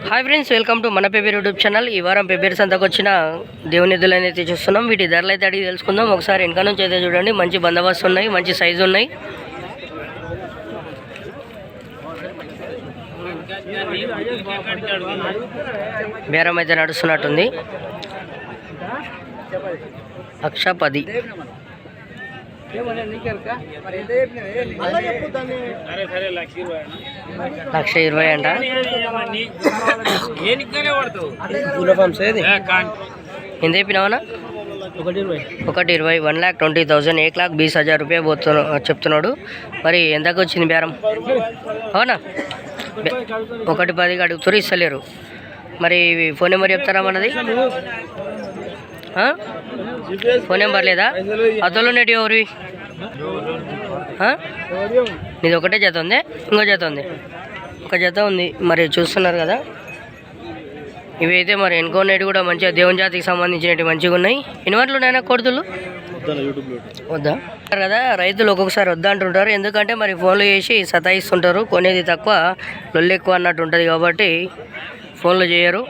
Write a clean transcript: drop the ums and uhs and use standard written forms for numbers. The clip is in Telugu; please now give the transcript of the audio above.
హాయ్ ఫ్రెండ్స్, వెల్కమ్ టు మన పెబ్బేరు యూట్యూబ్ ఛానల్. ఈ వారం పెబ్బేరు సంతకు వచ్చిన దేవుని ఎద్దులు అయితే చూస్తున్నాం. వీటి ధరలు అయితే అడిగి తెలుసుకుందాం. ఒకసారి వెనక నుంచి అయితే చూడండి, మంచి బందోబస్తు ఉన్నాయి, మంచి సైజు ఉన్నాయి. బేరం అయితే నడుస్తున్నట్టుంది. 1,10,000 1,20,000 అంట. ఎంత చెప్పినావనా? 1,20,000 1,20,000 1,20,000 రూపాయ చెప్తున్నాడు. మరి ఎంతకు వచ్చింది బేరం? అవునా, 1,10,000 అడుగుతారు, ఇస్తలేరు. మరి ఫోన్ నెంబర్ చెప్తారా మనది? ఫోన్ నెంబర్ లేదా? అతలు నెట్ ఎవరివి? నీది ఒకటే జత ఉంది, ఇంకో జత ఉంది, ఒక జత ఉంది. మరి చూస్తున్నారు కదా, ఇవి అయితే మరి ఎన్కో నెట్ కూడా మంచిగా దేవుని జాతికి సంబంధించినవి మంచిగా ఉన్నాయి. ఇన్వర్లు ఉన్నాయన్నా కొడుతులు వద్దా కదా? రైతులు ఒక్కొక్కసారి వద్దా అంటుంటారు, ఎందుకంటే మరి ఫోన్లు చేసి సతాయిస్తుంటారు. కొనేది తక్కువ, లొల్లు ఎక్కువ అన్నట్టు ఉంటుంది కాబట్టి ఫోన్లు చేయరు.